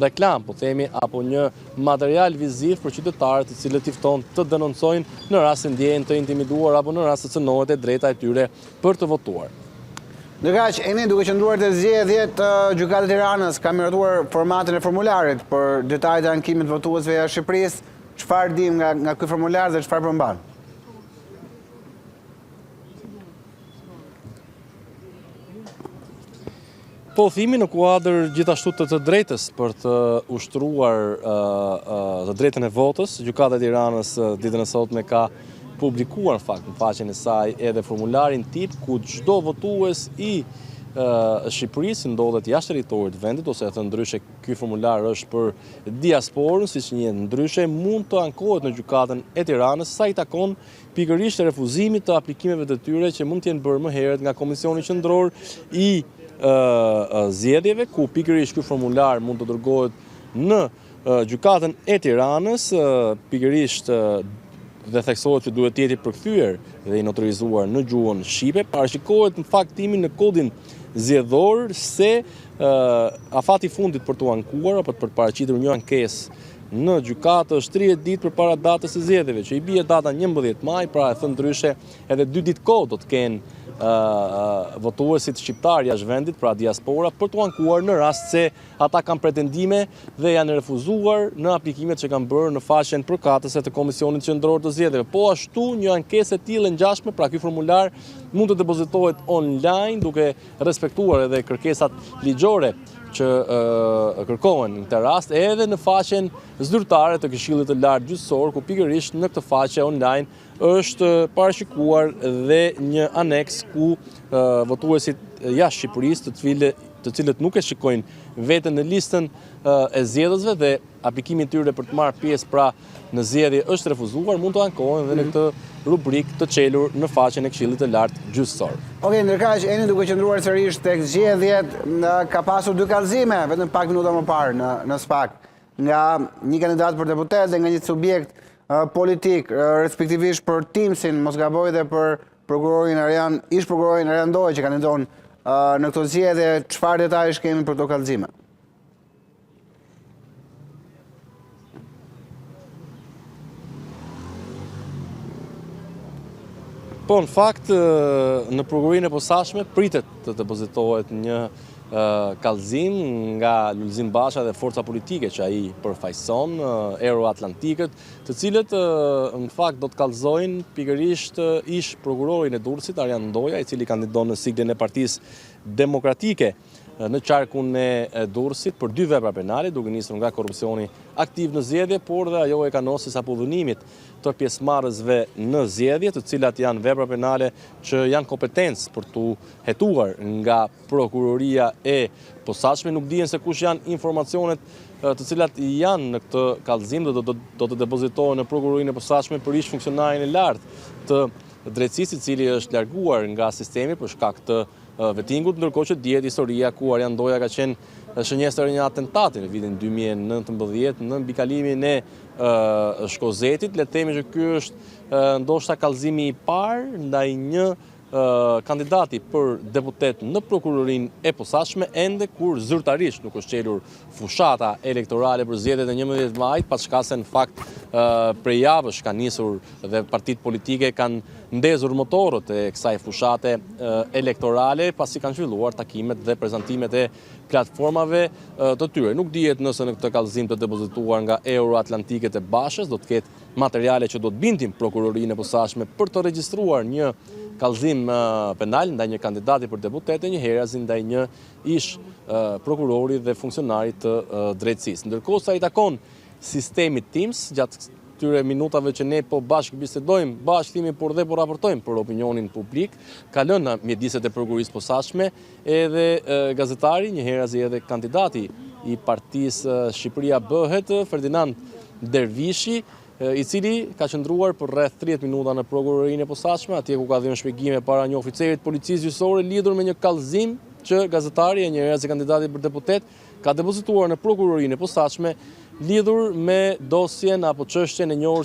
reklam, po themi, apo një material viziv për qytetarët të cilët i fton të denoncojnë në rast se ndjehen të intimiduar apo në rast se cënohet e drejta e tyre për të votuar. Ndërkaq, Eni, duke qëndruar të zgjedhjet, Gjykata e Tiranës ka miratuar formatin e formularit për detajet e ankimit votuesve jashtë Shqipërisë. Çfarë dim nga ky formular dhe çfarë përmban? Po thimi në kuadër gjithashtu të drejtës për të ushtruar të drejtën e votës, Gjykata e Tiranës ditën e sotme ka publikuar në faqen e saj edhe formularin tip ku çdo votues i Shqipërisë ndodhet jashtë territorit të vendit, ose të ndryshe ky formular është për diasporën, siç njihet ndryshe, mund të ankohet në Gjykatën e Tiranës sa i takon pikërisht refuzimit të aplikimeve të tyre që mund të jenë bërë më herët nga Komisioni Qendror i Zgjedhjeve, ku pikërisht ky formular mund të dërgohet në Gjykatën e Tiranës, pikërisht dhe theksohet që duhet të jetë i përkthyer dhe i notorizuar në gjuhën shqipe. Parashikohet në faktimin në kodin zgjedhor se afati fundit për të ankuar apo për të paraqitur një ankesë në gjykatë është 30 ditë përpara datës së zgjedhjeve, që i bie data 11 maj, pra e thënë ndryshe edhe 2 ditë kohë do të kenë votuesit shqiptar jashtë vendit, pra diaspora, për të ankuar në rast se ata kanë pretendime dhe janë refuzuar në aplikimet që kanë bërë në faqen përkatëse të Komisionit Qendror të Zgjedhjeve. Po ashtu një ankesë e tillë ngjashme, pra ky formular mund të depozitohet online duke respektuar edhe kërkesat ligjore që kërkohen në këtë rast, edhe në faqen zyrtare të Këshillit të Lartë Gjyqësor, ku pikërisht në këtë faqe online është parashikuar dhe një aneks ku votuesit jashtë Shqipërisë, të cilët nuk e shikojnë veten në listën e zgjedhësve dhe aplikimi i tyre për të marrë pjesë pra në zgjedhje është refuzuar, mund të ankohen dhe në këtë rubrikë të çelur në faqen e Këshillit të Lartë Gjyqësor. Okej, ndërkaq, Eni, duke qëndruar sërish tek zgjedhjet, ka pasur dy kallëzime vetëm pak minuta më parë në SPAK, nga një kandidat për deputet dhe nga një subjekt politik, respektivisht për Timsin, mos gaboj, dhe për ish prokurorin Arjan Doj që kandidon në këto zgjedhje. Çfarë detajsh kemi për këto kallëzime? Po, në fakt, në prokurorinë e posaçme pritet të depozitohet një kallëzim nga Lulzim Basha dhe forca politike që ai përfaqëson, Euroatlantikët, të cilët në fakt do të kallëzojnë pikërisht ish prokurorin e Durrësit, Arjan Doja, i cili kandidon në siglën e Partisë Demokratike në qarkun e Durrësit për 2 vepra penale, duke nisur nga korrupsioni aktiv në zgjedhje, por dhe ajo e kanosis apo dhunimit të pjesëmarrësve në zgjedhje, të cilat janë vepra penale që janë kompetencë për të hetuar nga prokuroria e posaçme. Nuk dihen se kush janë informacionet të cilat janë në këtë kallëzim, do të depozitohen në prokurorinë e posaçme për ish funksionarin e lartë të drejtësisë, i cili është larguar nga sistemi për shkak të vettingut, ndërkohë që dihet historia ku Arjan Doja ka qenë shënjestër një atentati në vitin 2019 në mbikalimin e Shkozetit. Le të themi që ky është ndoshta kallëzimi i parë ndaj një kandidati për deputet në prokurorinë e posaçme, ende kur zyrtarisht nuk është çelur fushata elektorale për zgjedhjet e 11 majit, paçka se në fakt prej javësh ka nisur dhe partitë politike kanë ndezur motorët e kësaj fushate elektorale, pasi kanë zhvilluar takimet dhe prezantimet e platformave të tyre. Nuk dihet nëse në këtë kallëzim të depozituar nga Euroatlantikët e Bashës do të ketë materiale që do të bindin prokurorinë e posaçme për të regjistruar një kallëzim penal ndaj një kandidati për deputet e njëherë ndaj një ish prokurori dhe funksionarit të drejtësisë. Ndërkohë sa i takon sistemit Teams, gjatë këtyre minutave që ne po bashkë bisedojmë, bashkë thimi por dhe po raportojmë për opinionin publik, ka lënë mjediset e prokurorisë posaçme edhe gazetari, njëherë edhe kandidati i Partisë Shqipëria Bëhet, Ferdinand Dervishi, i cili ka qëndruar për rreth 30 minuta në prokurorinë e posaçme, atje ku ka dhënë shpjegime para një oficerit policisë gjyqësore lidhur me një kallëzim që gazetari e njëherë kandidati për deputet ka depozituar në prokurorinë e posaçme lidhur me dosjen apo çështjen e njohur